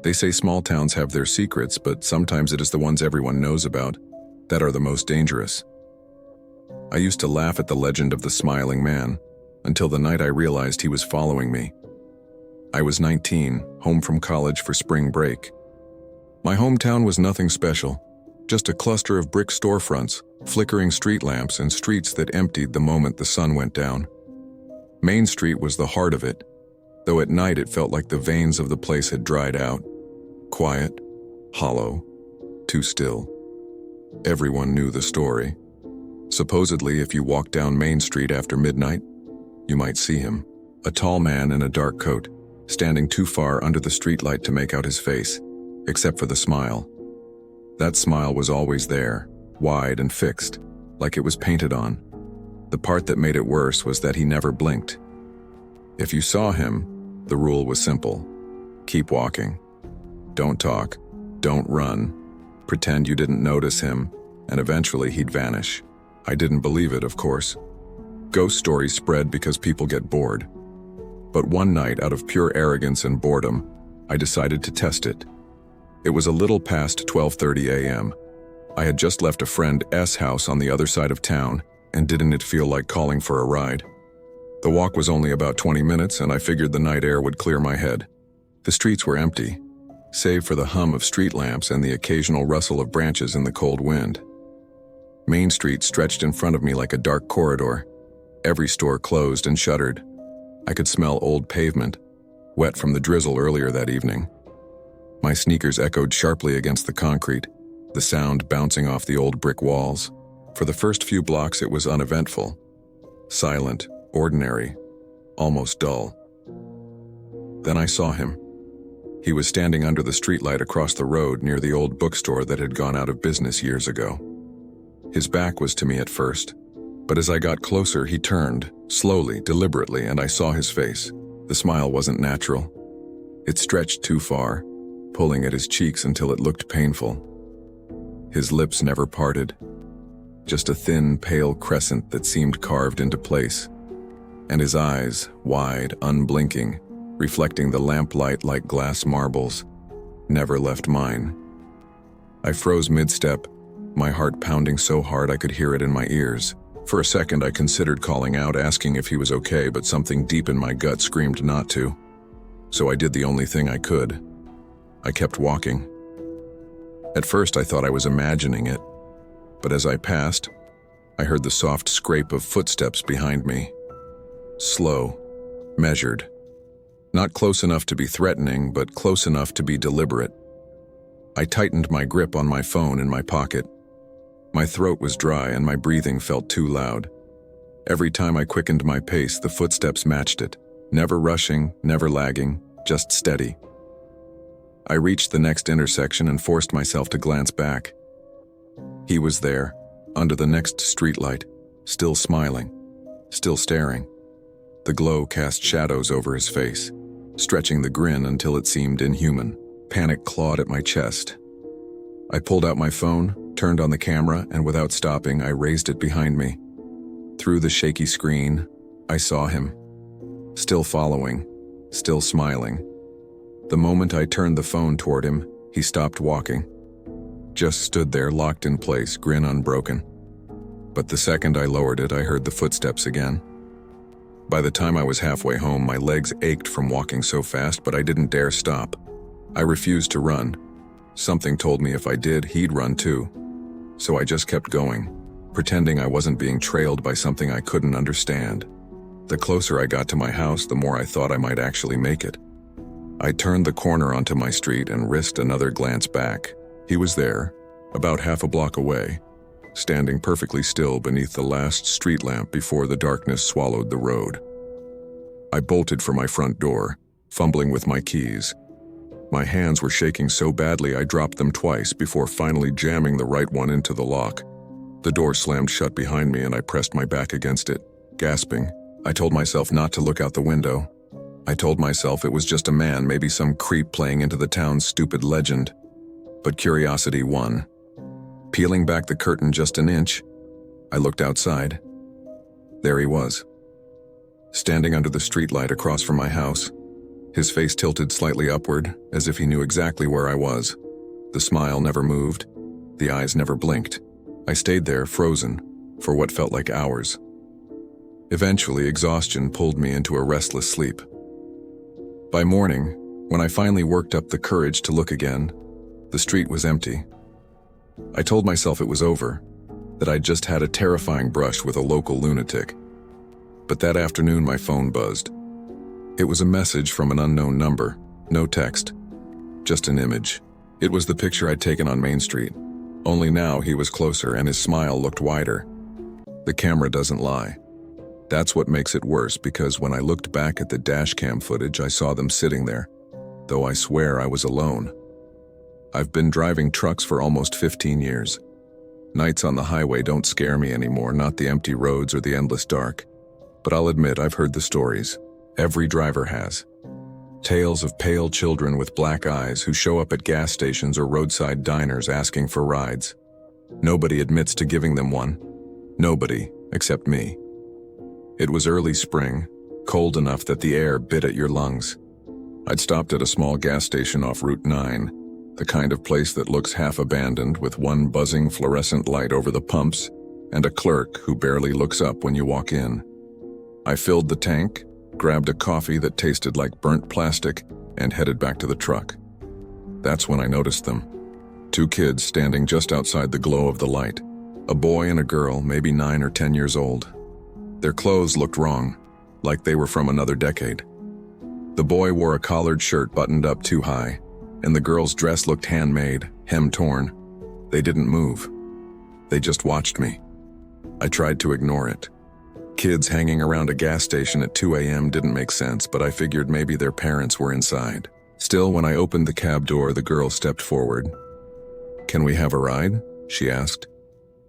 They say small towns have their secrets, but sometimes it is the ones everyone knows about that are the most dangerous. I used to laugh at the legend of the smiling man, until the night I realized he was following me. I was 19, home from college for spring break. My hometown was nothing special, just a cluster of brick storefronts, flickering street lamps, and streets that emptied the moment the sun went down. Main Street was the heart of it, though at night it felt like the veins of the place had dried out. Quiet, hollow, too still. Everyone knew the story. Supposedly, if you walked down Main Street after midnight, you might see him, a tall man in a dark coat, standing too far under the streetlight to make out his face, except for the smile. That smile was always there, wide and fixed, like it was painted on. The part that made it worse was that he never blinked. If you saw him, the rule was simple. Keep walking. Don't talk. Don't run. Pretend you didn't notice him, and eventually he'd vanish. I didn't believe it, of course. Ghost stories spread because people get bored. But one night, out of pure arrogance and boredom, I decided to test it. It was a little past 12:30 a.m. I had just left a friend's house on the other side of town, and didn't it feel like calling for a ride? The walk was only about 20 minutes, and I figured the night air would clear my head. The streets were empty, save for the hum of street lamps and the occasional rustle of branches in the cold wind. Main Street stretched in front of me like a dark corridor. Every store closed and shuttered. I could smell old pavement, wet from the drizzle earlier that evening. My sneakers echoed sharply against the concrete, the sound bouncing off the old brick walls. For the first few blocks it was uneventful, silent, ordinary, almost dull. Then I saw him. He was standing under the streetlight across the road near the old bookstore that had gone out of business years ago. His back was to me at first, but as I got closer he turned, slowly, deliberately, and I saw his face. The smile wasn't natural. It stretched too far, pulling at his cheeks until it looked painful. His lips never parted, just a thin, pale crescent that seemed carved into place. And his eyes, wide, unblinking, reflecting the lamplight like glass marbles, never left mine. I froze mid-step, my heart pounding so hard I could hear it in my ears. For a second I considered calling out, asking if he was okay, but something deep in my gut screamed not to. So I did the only thing I could. I kept walking. At first I thought I was imagining it, but as I passed, I heard the soft scrape of footsteps behind me. Slow, measured. Not close enough to be threatening, but close enough to be deliberate. I tightened my grip on my phone in my pocket. My throat was dry and my breathing felt too loud. Every time I quickened my pace, the footsteps matched it. Never rushing, never lagging, just steady. I reached the next intersection and forced myself to glance back. He was there, under the next streetlight, still smiling, still staring. The glow cast shadows over his face, stretching the grin until it seemed inhuman. Panic clawed at my chest. I pulled out my phone, turned on the camera, and without stopping, I raised it behind me. Through the shaky screen, I saw him. Still following, still smiling. The moment I turned the phone toward him, he stopped walking. Just stood there, locked in place, grin unbroken. But the second I lowered it, I heard the footsteps again. By the time I was halfway home, my legs ached from walking so fast, but I didn't dare stop. I refused to run. Something told me if I did, he'd run too. So I just kept going, pretending I wasn't being trailed by something I couldn't understand. The closer I got to my house, the more I thought I might actually make it. I turned the corner onto my street and risked another glance back. He was there, about half a block away, standing perfectly still beneath the last street lamp before the darkness swallowed the road. I bolted for my front door, fumbling with my keys. My hands were shaking so badly I dropped them twice before finally jamming the right one into the lock. The door slammed shut behind me and I pressed my back against it, gasping. I told myself not to look out the window. I told myself it was just a man, maybe some creep playing into the town's stupid legend. But curiosity won. Peeling back the curtain just an inch, I looked outside. There he was, standing under the streetlight across from my house, His face tilted slightly upward, as if he knew exactly where I was. The smile never moved. The eyes never blinked. I stayed there, frozen, for what felt like hours. Eventually, exhaustion pulled me into a restless sleep. By morning, when I finally worked up the courage to look again, the street was empty. I told myself it was over, that I'd just had a terrifying brush with a local lunatic. But that afternoon my phone buzzed. It was a message from an unknown number, no text, just an image. It was the picture I'd taken on Main Street, only now he was closer and his smile looked wider. The camera doesn't lie. That's what makes it worse, because when I looked back at the dashcam footage, I saw them sitting there, though I swear I was alone. I've been driving trucks for almost 15 years. Nights on the highway don't scare me anymore, not the empty roads or the endless dark. But I'll admit I've heard the stories. Every driver has. Tales of pale children with black eyes who show up at gas stations or roadside diners asking for rides. Nobody admits to giving them one. Nobody, except me. It was early spring, cold enough that the air bit at your lungs. I'd stopped at a small gas station off Route 9, the kind of place that looks half abandoned, with one buzzing fluorescent light over the pumps and a clerk who barely looks up when you walk in. I filled the tank, grabbed a coffee that tasted like burnt plastic, and headed back to the truck. That's when I noticed them. Two kids standing just outside the glow of the light. A boy and a girl, maybe 9 or 10 years old. Their clothes looked wrong, like they were from another decade. The boy wore a collared shirt buttoned up too high, and the girl's dress looked handmade, hem torn. They didn't move. They just watched me. I tried to ignore it. Kids hanging around a gas station at 2 a.m. didn't make sense, but I figured maybe their parents were inside. Still, when I opened the cab door, the girl stepped forward. "Can we have a ride?" she asked.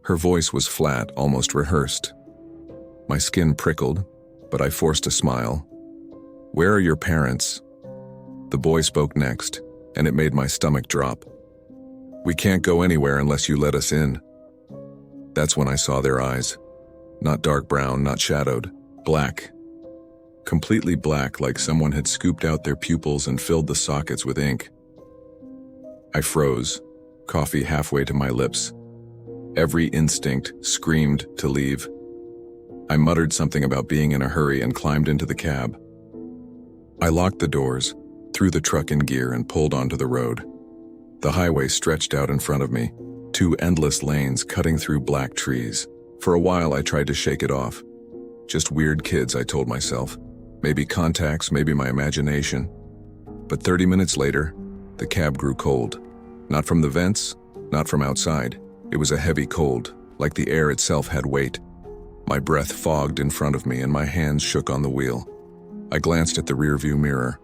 Her voice was flat, almost rehearsed. My skin prickled, but I forced a smile. "Where are your parents?" The boy spoke next, and it made my stomach drop. "We can't go anywhere unless you let us in." That's when I saw their eyes. Not dark brown, not shadowed. Black. Completely black, like someone had scooped out their pupils and filled the sockets with ink. I froze, coffee halfway to my lips. Every instinct screamed to leave. I muttered something about being in a hurry and climbed into the cab. I locked the doors, threw the truck in gear, and pulled onto the road. The highway stretched out in front of me, two endless lanes cutting through black trees. For a while I tried to shake it off. Just weird kids, I told myself. Maybe contacts, maybe my imagination. But 30 minutes later, the cab grew cold. Not from the vents, not from outside. It was a heavy cold, like the air itself had weight. My breath fogged in front of me and my hands shook on the wheel. I glanced at the rearview mirror.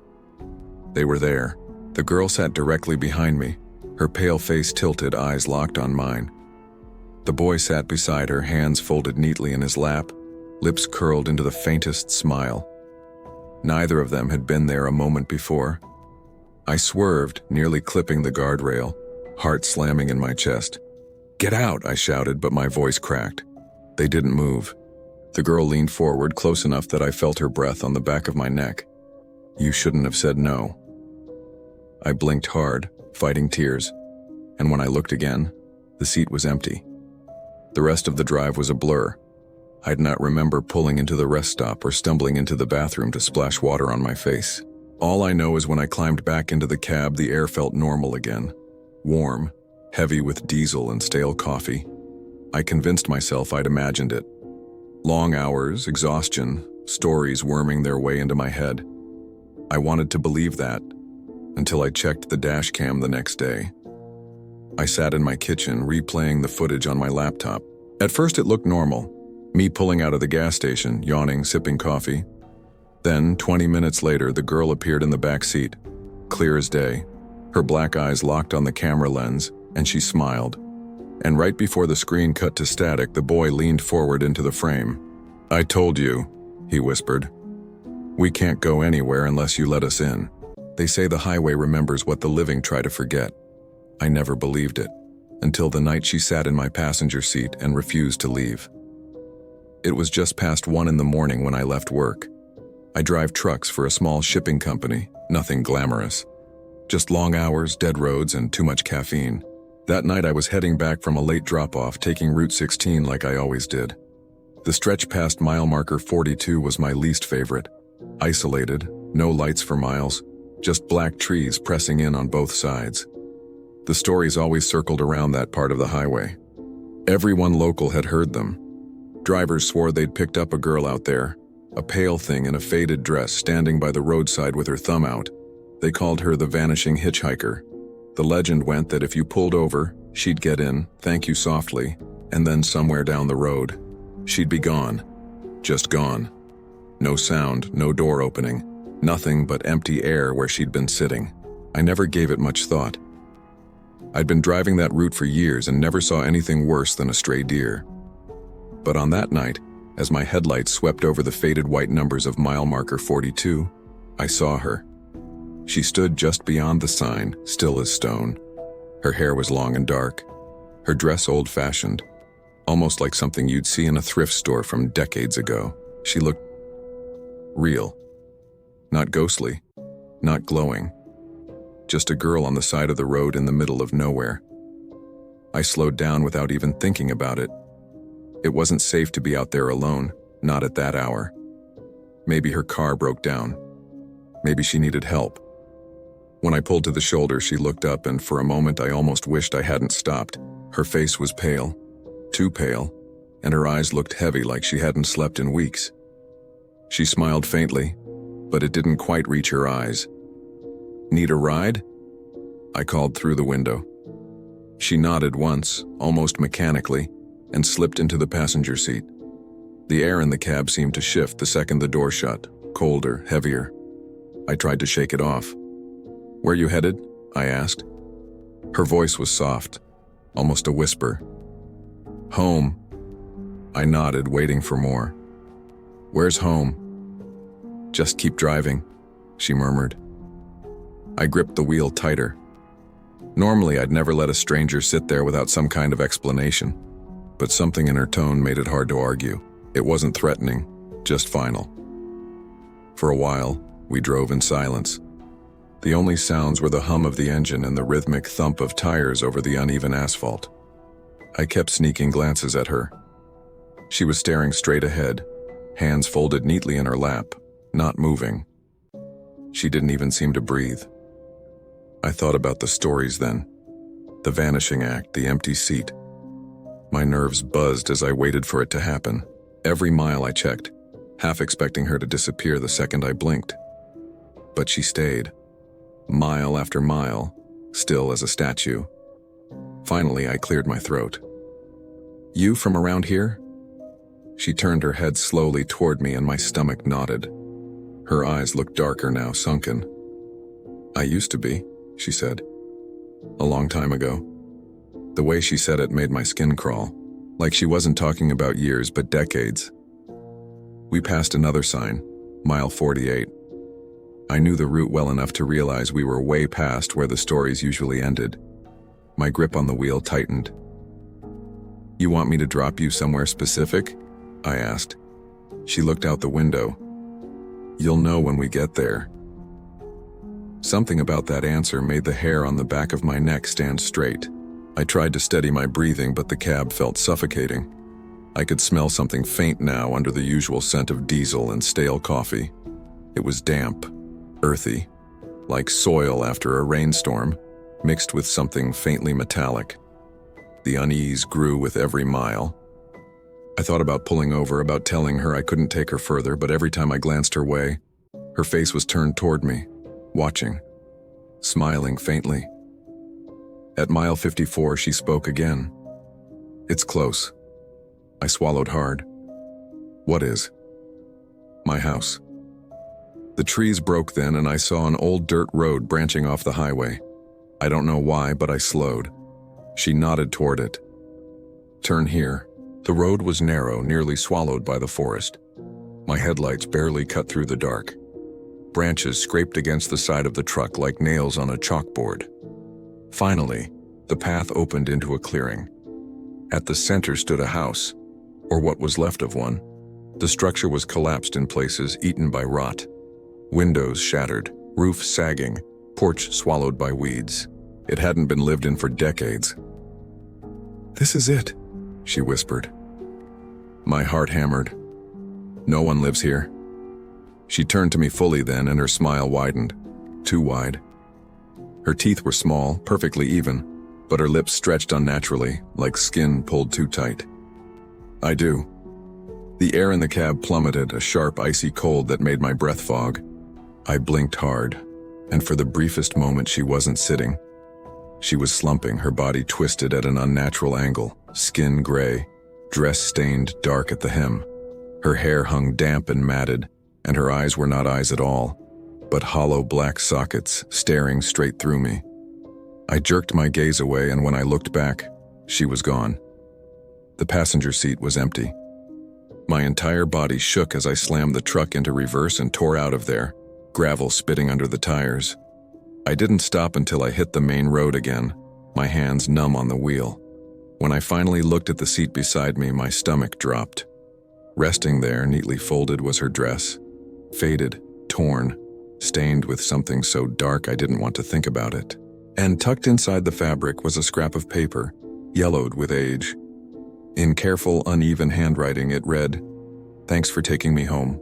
They were there. The girl sat directly behind me, her pale face tilted, eyes locked on mine. The boy sat beside her, hands folded neatly in his lap, lips curled into the faintest smile. Neither of them had been there a moment before. I swerved, nearly clipping the guardrail, heart slamming in my chest. "Get out!" I shouted, but my voice cracked. They didn't move. The girl leaned forward, close enough that I felt her breath on the back of my neck. "You shouldn't have said no." I blinked hard, fighting tears, and when I looked again, the seat was empty. The rest of the drive was a blur. I'd not remember pulling into the rest stop or stumbling into the bathroom to splash water on my face. All I know is when I climbed back into the cab, the air felt normal again. Warm, heavy with diesel and stale coffee. I convinced myself I'd imagined it. Long hours, exhaustion, stories worming their way into my head. I wanted to believe that, until I checked the dash cam the next day. I sat in my kitchen, replaying the footage on my laptop. At first it looked normal. Me pulling out of the gas station, yawning, sipping coffee. Then, 20 minutes later, the girl appeared in the back seat, clear as day. Her black eyes locked on the camera lens, and she smiled. And right before the screen cut to static, the boy leaned forward into the frame. "I told you," he whispered. "We can't go anywhere unless you let us in." They say the highway remembers what the living try to forget. I never believed it, until the night she sat in my passenger seat and refused to leave. It was just past 1 in the morning when I left work. I drive trucks for a small shipping company, nothing glamorous. Just long hours, dead roads, and too much caffeine. That night I was heading back from a late drop-off, taking Route 16 like I always did. The stretch past mile marker 42 was my least favorite. Isolated, no lights for miles, just black trees pressing in on both sides. The stories always circled around that part of the highway. Everyone local had heard them. Drivers swore they'd picked up a girl out there, a pale thing in a faded dress standing by the roadside with her thumb out. They called her the vanishing hitchhiker. The legend went that if you pulled over, she'd get in, thank you softly, and then somewhere down the road, she'd be gone. Just gone. No sound, no door opening, nothing but empty air where she'd been sitting. I never gave it much thought. I'd been driving that route for years and never saw anything worse than a stray deer. But on that night, as my headlights swept over the faded white numbers of mile marker 42, I saw her. She stood just beyond the sign, still as stone. Her hair was long and dark, her dress old-fashioned, almost like something you'd see in a thrift store from decades ago. She looked real. Not ghostly, not glowing. Just a girl on the side of the road in the middle of nowhere. I slowed down without even thinking about it. It wasn't safe to be out there alone, not at that hour. Maybe her car broke down. Maybe she needed help. When I pulled to the shoulder, she looked up, and for a moment I almost wished I hadn't stopped. Her face was pale, too pale, and her eyes looked heavy like she hadn't slept in weeks. She smiled faintly, but it didn't quite reach her eyes. "Need a ride?" I called through the window. She nodded once, almost mechanically, and slipped into the passenger seat. The air in the cab seemed to shift the second the door shut, colder, heavier. I tried to shake it off. "Where you headed?" I asked. Her voice was soft, almost a whisper. "Home." I nodded, waiting for more. "Where's home?" "Just keep driving," she murmured. I gripped the wheel tighter. Normally, I'd never let a stranger sit there without some kind of explanation, but something in her tone made it hard to argue. It wasn't threatening, just final. For a while, we drove in silence. The only sounds were the hum of the engine and the rhythmic thump of tires over the uneven asphalt. I kept sneaking glances at her. She was staring straight ahead, hands folded neatly in her lap, not moving. She didn't even seem to breathe. I thought about the stories then. The vanishing act, the empty seat. My nerves buzzed as I waited for it to happen. Every mile I checked, half expecting her to disappear the second I blinked. But she stayed, mile after mile, still as a statue. Finally, I cleared my throat. "You from around here?" She turned her head slowly toward me and my stomach knotted. Her eyes looked darker now, sunken. "I used to be," she said. "A long time ago." The way she said it made my skin crawl, like she wasn't talking about years but decades. We passed another sign, mile 48. I knew the route well enough to realize we were way past where the stories usually ended. My grip on the wheel tightened. "You want me to drop you somewhere specific?" I asked. She looked out the window. "You'll know when we get there." Something about that answer made the hair on the back of my neck stand straight. I tried to steady my breathing, but the cab felt suffocating. I could smell something faint now under the usual scent of diesel and stale coffee. It was damp, earthy, like soil after a rainstorm, mixed with something faintly metallic. The unease grew with every mile. I thought about pulling over, about telling her I couldn't take her further, but every time I glanced her way, her face was turned toward me, watching, smiling faintly. At mile 54, she spoke again. "It's close." I swallowed hard. "What is?" "My house." The trees broke then, and I saw an old dirt road branching off the highway. I don't know why, but I slowed. She nodded toward it. "Turn here." The road was narrow, nearly swallowed by the forest. My headlights barely cut through the dark. Branches scraped against the side of the truck like nails on a chalkboard. Finally, the path opened into a clearing. At the center stood a house, or what was left of one. The structure was collapsed in places, eaten by rot. Windows shattered, roof sagging, porch swallowed by weeds. It hadn't been lived in for decades. "This is it," she whispered. My heart hammered. "No one lives here." She turned to me fully then, and her smile widened. Too wide. Her teeth were small, perfectly even, but her lips stretched unnaturally, like skin pulled too tight. "I do." The air in the cab plummeted, a sharp, icy cold that made my breath fog. I blinked hard, and for the briefest moment she wasn't sitting. She was slumping, her body twisted at an unnatural angle, skin gray, dress stained dark at the hem. Her hair hung damp and matted, and her eyes were not eyes at all, but hollow black sockets staring straight through me. I jerked my gaze away, and when I looked back, she was gone. The passenger seat was empty. My entire body shook as I slammed the truck into reverse and tore out of there, gravel spitting under the tires. I didn't stop until I hit the main road again, my hands numb on the wheel. When I finally looked at the seat beside me, my stomach dropped. Resting there, neatly folded, was her dress. Faded, torn, stained with something so dark I didn't want to think about it. And tucked inside the fabric was a scrap of paper, yellowed with age. In careful, uneven handwriting, it read, "Thanks for taking me home.